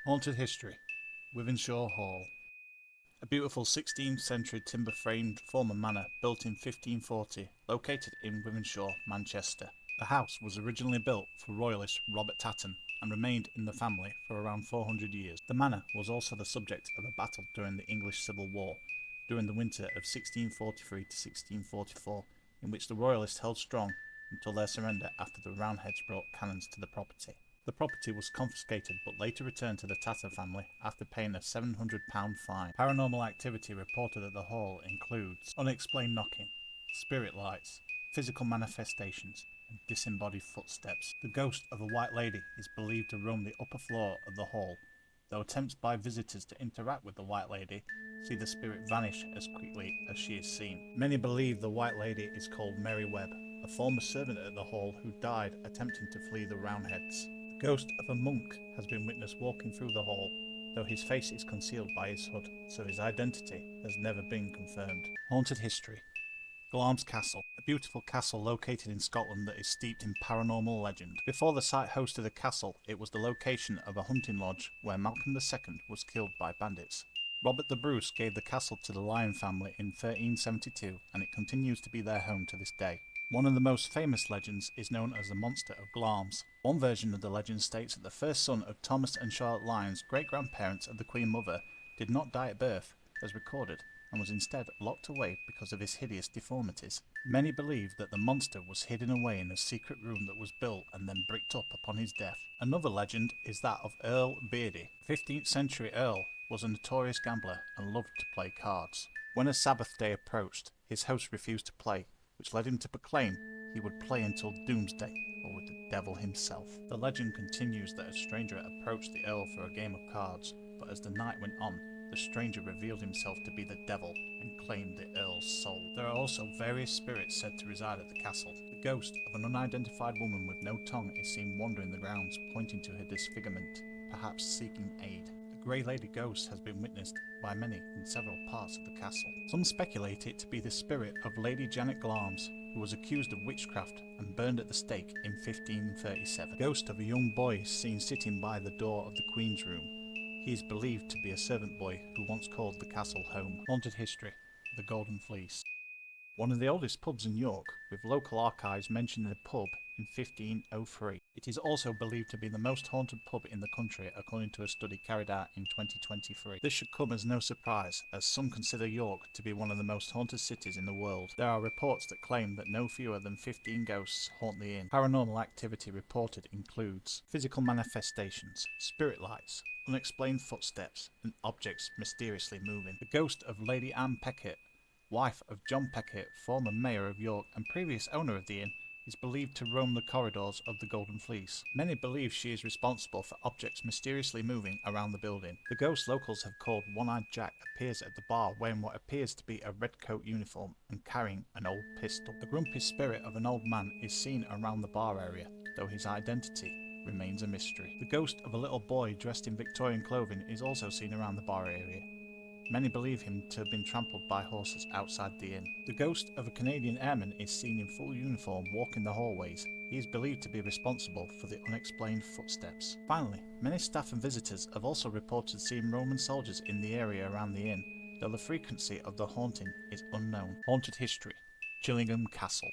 Haunted history. Wivenshaw Hall. A beautiful 16th century timber framed former manor built in 1540, located in Wivenshaw, Manchester. The house was originally built for Royalist Robert Tatton and remained in the family for around 400 years. The manor was also the subject of a battle during the English Civil War, during the winter of 1643 to 1644, in which the Royalists held strong until their surrender after the Roundheads brought cannons to the property. The property was confiscated but later returned to the Tatter family after paying a £700 fine. Paranormal activity reported at the hall includes unexplained knocking, spirit lights, physical manifestations, and disembodied footsteps. The ghost of a white lady is believed to roam the upper floor of the hall, though attempts by visitors to interact with the white lady see the spirit vanish as quickly as she is seen. Many believe the white lady is called Mary Webb, a former servant at the hall who died attempting to flee the Roundheads. The ghost of a monk has been witnessed walking through the hall, though his face is concealed by his hood, so his identity has never been confirmed. Haunted history. Glamis Castle, a beautiful castle located in Scotland that is steeped in paranormal legend. Before the site hosted a castle, it was the location of a hunting lodge where Malcolm II was killed by bandits. Robert the Bruce gave the castle to the Lyon family in 1372, and it continues to be their home to this day. One of the most famous legends is known as the Monster of Glamis. One version of the legend states that the first son of Thomas and Charlotte Lyons, great-grandparents of the Queen Mother, did not die at birth, as recorded, and was instead locked away because of his hideous deformities. Many believe that the monster was hidden away in a secret room that was built and then bricked up upon his death. Another legend is that of Earl Beardy. 15th century Earl was a notorious gambler and loved to play cards. When a Sabbath day approached, his host refused to play, which led him to proclaim he would play until doomsday or with the devil himself. The legend continues that a stranger approached the Earl for a game of cards, but as the night went on, the stranger revealed himself to be the devil and claimed the Earl's soul. There are also various spirits said to reside at the castle. The ghost of an unidentified woman with no tongue is seen wandering the grounds, pointing to her disfigurement, perhaps seeking aid. A grey lady ghost has been witnessed by many in several parts of the castle. Some speculate it to be the spirit of Lady Janet Glamis, who was accused of witchcraft and burned at the stake in 1537. The ghost of a young boy is seen sitting by the door of the Queen's room. He is believed to be a servant boy who once called the castle home. Haunted history. The Golden Fleece. One of the oldest pubs in York, with local archives mentioning the pub in 1503. It is also believed to be the most haunted pub in the country according to a study carried out in 2023. This should come as no surprise, as some consider York to be one of the most haunted cities in the world. There are reports that claim that no fewer than 15 ghosts haunt the inn. Paranormal activity reported includes physical manifestations, spirit lights, unexplained footsteps, and objects mysteriously moving. The ghost of Lady Anne Peckett, wife of John Peckett, former mayor of York and previous owner of the inn, is believed to roam the corridors of the Golden Fleece. Many believe she is responsible for objects mysteriously moving around the building. The ghost locals have called One-Eyed Jack appears at the bar wearing what appears to be a red coat uniform and carrying an old pistol. The grumpy spirit of an old man is seen around the bar area, though his identity remains a mystery. The ghost of a little boy dressed in Victorian clothing is also seen around the bar area. Many believe him to have been trampled by horses outside the inn. The ghost of a Canadian airman is seen in full uniform walking the hallways. He is believed to be responsible for the unexplained footsteps. Finally, many staff and visitors have also reported seeing Roman soldiers in the area around the inn, though the frequency of the haunting is unknown. Haunted history. Chillingham Castle.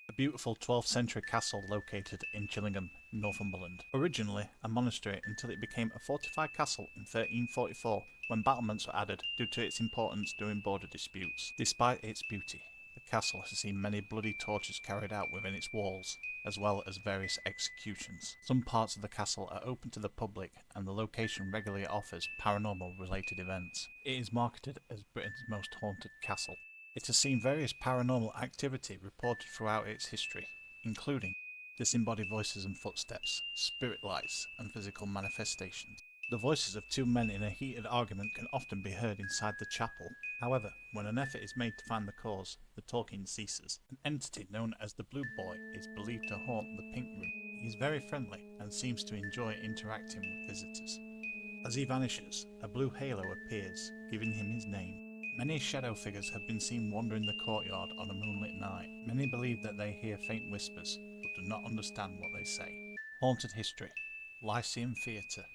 A beautiful 12th century castle located in Chillingham, Northumberland. Originally a monastery until it became a fortified castle in 1344 when battlements were added due to its importance during border disputes. Despite its beauty, the castle has seen many bloody tortures carried out within its walls, as well as various executions. Some parts of the castle are open to the public and the location regularly offers paranormal related events. It is marketed as Britain's most haunted castle. It has seen various paranormal activity reported throughout its history, including disembodied voices and footsteps, spirit lights, and physical manifestations. The voices of two men in a heated argument can often be heard inside the chapel. However, when an effort is made to find the cause, the talking ceases. An entity known as the Blue Boy is believed to haunt the Pink Room. He is very friendly and seems to enjoy interacting with visitors. As he vanishes, a blue halo appears, giving him his name. Many shadow figures have been seen wandering the courtyard on a moonlit night. Many believe that they hear faint whispers, but do not understand what they say. Haunted history. Lyceum Theatre.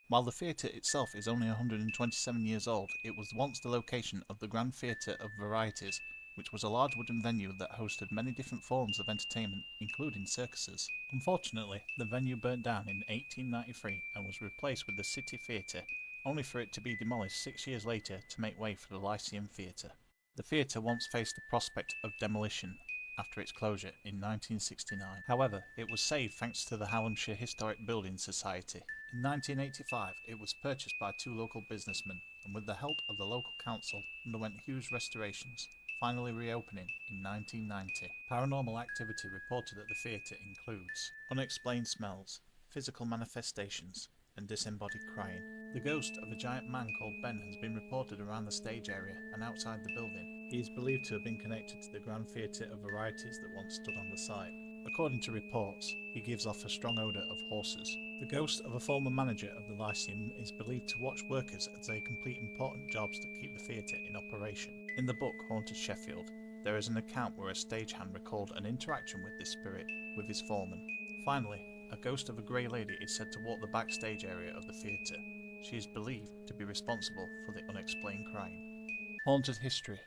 While the theatre itself is only 127 years old, it was once the location of the Grand Theatre of Varieties, which was a large wooden venue that hosted many different forms of entertainment, including circuses. Unfortunately, the venue burnt down in 1893 and was replaced with the City Theatre, only for it to be demolished 6 years later to make way for the Lyceum Theatre. The theatre once faced the prospect of demolition after its closure in 1969. However, it was saved thanks to the Hallamshire Historic Building Society. In 1985, it was purchased by two local businessmen and with the help of the local council underwent huge restorations, finally reopening in 1990. Paranormal activity reported at the theatre includes unexplained smells, physical manifestations, and disembodied crying. The ghost of a giant man called Ben has been reported around the stage area and outside the building. He is believed to have been connected to the Grand Theatre of Varieties that once stood on the site. According to reports, he gives off a strong odour of horses. The ghost of a former manager of the Lyceum is believed to watch workers as they complete important jobs to keep the theatre in operation. In the book Haunted Sheffield, there is an account where a stagehand recalled an interaction with this spirit with his foreman. Finally, a ghost of a grey lady is said to walk the backstage area of the theatre. She is believed to be responsible for the unexplained crime. Haunted history.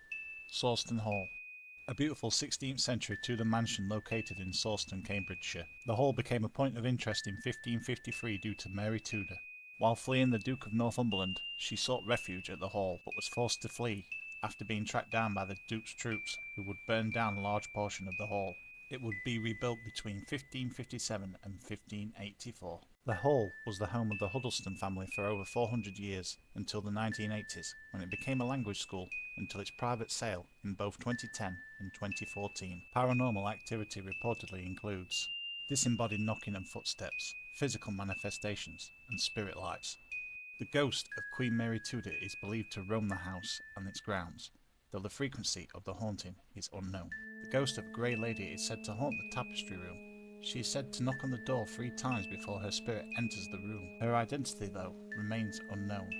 Sawston Hall. A beautiful 16th century Tudor mansion located in Sawston, Cambridgeshire. The hall became a point of interest in 1553 due to Mary Tudor. While fleeing the Duke of Northumberland, she sought refuge at the hall, but was forced to flee after being tracked down by the Duke's troops, who would burn down a large portion of the hall. It would be rebuilt between 1557 and 1584. The hall was the home of the Huddleston family for over 400 years, until the 1980s, when it became a language school, until its private sale in both 2010 and 2014. Paranormal activity reportedly includes disembodied knocking and footsteps, physical manifestations, and spirit lights. The ghost of Queen Mary Tudor is believed to roam the house and its grounds, though the frequency of the haunting is unknown. The ghost of a grey lady is said to haunt the tapestry room. She is said to knock on the door 3 times before her spirit enters the room. Her identity, though, remains unknown.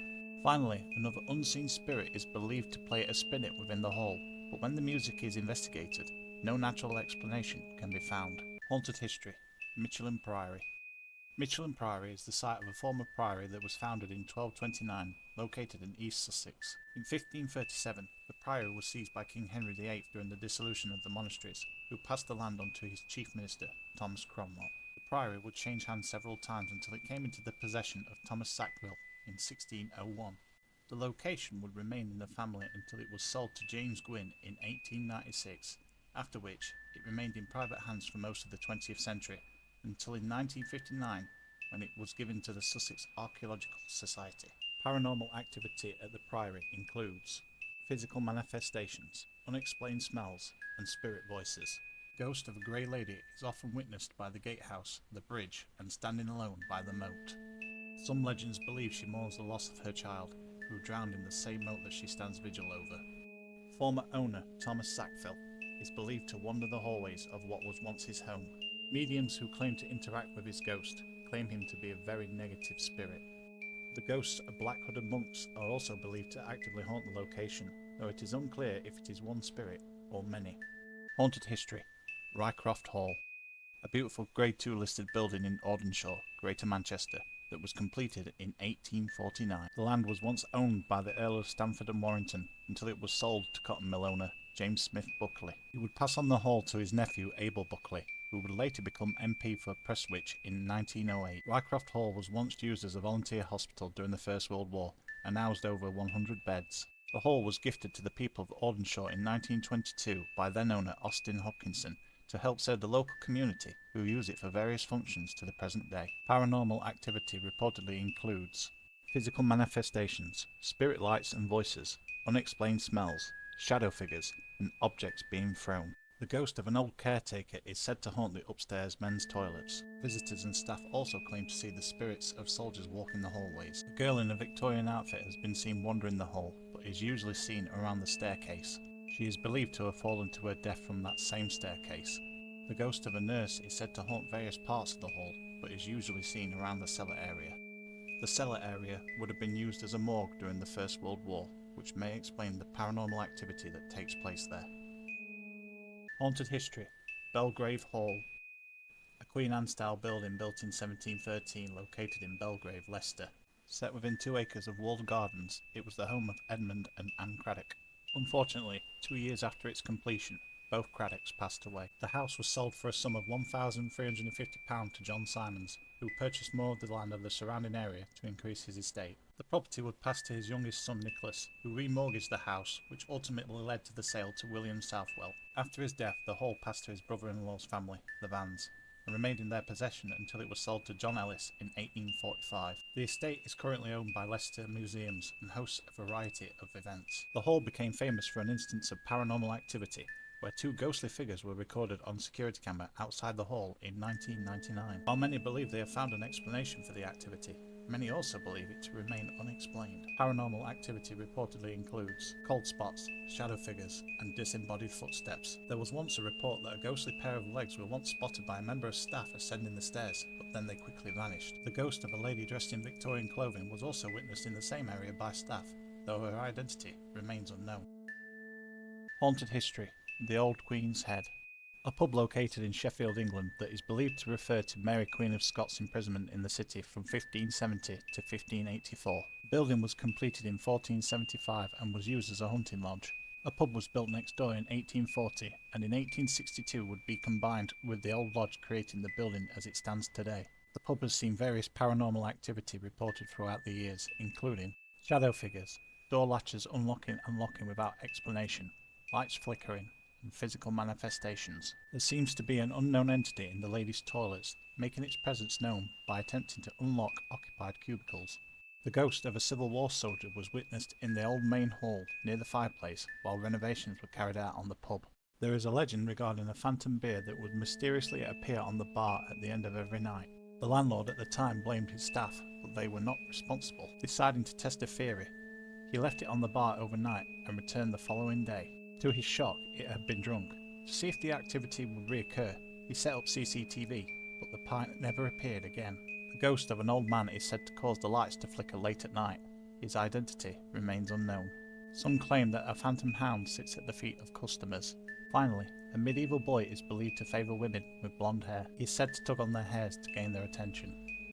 Finally, another unseen spirit is believed to play a spinet within the hall, but when the music is investigated, no natural explanation can be found. Haunted history. Michelin Priory. Michelin Priory is the site of a former priory that was founded in 1229, located in East Sussex. In 1537, the priory was seized by King Henry VIII during the dissolution of the monasteries, who passed the land on to his chief minister, Thomas Cromwell. The priory would change hands several times until it came into the possession of Thomas Sackville in 1601. The location would remain in the family until it was sold to James Gwynn in 1896, after which it remained in private hands for most of the 20th century, until in 1959, when it was given to the Sussex Archaeological Society. Paranormal activity at the Priory includes physical manifestations, unexplained smells, and spirit voices. The ghost of a grey lady is often witnessed by the gatehouse, the bridge, and standing alone by the moat. Some legends believe she mourns the loss of her child, who drowned in the same moat that she stands vigil over. Former owner Thomas Sackville is believed to wander the hallways of what was once his home. Mediums who claim to interact with his ghost claim him to be a very negative spirit. The ghosts of black-hooded monks are also believed to actively haunt the location, though it is unclear if it is one spirit or many. Haunted history. Rycroft Hall. A beautiful Grade 2 listed building in Audenshaw, Greater Manchester, that was completed in 1849. The land was once owned by the Earl of Stamford and Warrington until it was sold to cotton mill owner James Smith Buckley. He would pass on the hall to his nephew Abel Buckley, who would later become MP for Prestwich in 1908. Rycroft Hall was once used as a volunteer hospital during the First World War and housed over 100 beds. The hall was gifted to the people of Audenshaw in 1922 by then owner Austin Hopkinson to help serve the local community, who use it for various functions to the present day. Paranormal activity reportedly includes physical manifestations, spirit lights and voices, unexplained smells, shadow figures, and objects being thrown. The ghost of an old caretaker is said to haunt the upstairs men's toilets. Visitors and staff also claim to see the spirits of soldiers walking the hallways. A girl in a Victorian outfit has been seen wandering the hall, but is usually seen around the staircase. She is believed to have fallen to her death from that same staircase. The ghost of a nurse is said to haunt various parts of the hall, but is usually seen around the cellar area. The cellar area would have been used as a morgue during the First World War, which may explain the paranormal activity that takes place there. Haunted history. Belgrave Hall. A Queen Anne-style building built in 1713 located in Belgrave, Leicester. Set within 2 acres of walled gardens, it was the home of Edmund and Anne Craddock. Unfortunately, 2 years after its completion, both Craddocks passed away. The house was sold for a sum of £1,350 to John Simons, who purchased more of the land of the surrounding area to increase his estate. The property would pass to his youngest son Nicholas, who remortgaged the house, which ultimately led to the sale to William Southwell. After his death, the whole passed to his brother-in-law's family, the Vans, and remained in their possession until it was sold to John Ellis in 1845. The estate is currently owned by Leicester Museums and hosts a variety of events. The hall became famous for an instance of paranormal activity, where 2 ghostly figures were recorded on security camera outside the hall in 1999. While many believe they have found an explanation for the activity, many also believe it to remain unexplained. Paranormal activity reportedly includes cold spots, shadow figures, and disembodied footsteps. There was once a report that a ghostly pair of legs were once spotted by a member of staff ascending the stairs, but then they quickly vanished. The ghost of a lady dressed in Victorian clothing was also witnessed in the same area by staff, though her identity remains unknown. Haunted history. The Old Queen's Head. A pub located in Sheffield, England, that is believed to refer to Mary Queen of Scots' imprisonment in the city from 1570 to 1584. The building was completed in 1475 and was used as a hunting lodge. A pub was built next door in 1840 and in 1862 would be combined with the old lodge, creating the building as it stands today. The pub has seen various paranormal activity reported throughout the years, including shadow figures, door latches unlocking and locking without explanation, lights flickering, and physical manifestations. There seems to be an unknown entity in the ladies' toilets, making its presence known by attempting to unlock occupied cubicles. The ghost of a Civil War soldier was witnessed in the old main hall near the fireplace while renovations were carried out on the pub. There is a legend regarding a phantom beer that would mysteriously appear on the bar at the end of every night. The landlord at the time blamed his staff, but they were not responsible. Deciding to test a theory, he left it on the bar overnight and returned the following day. To his shock, it had been drunk. To see if the activity would reoccur, he set up CCTV, but the pint never appeared again. The ghost of an old man is said to cause the lights to flicker late at night. His identity remains unknown. Some claim that a phantom hound sits at the feet of customers. Finally, a medieval boy is believed to favour women with blonde hair. He is said to tug on their hairs to gain their attention.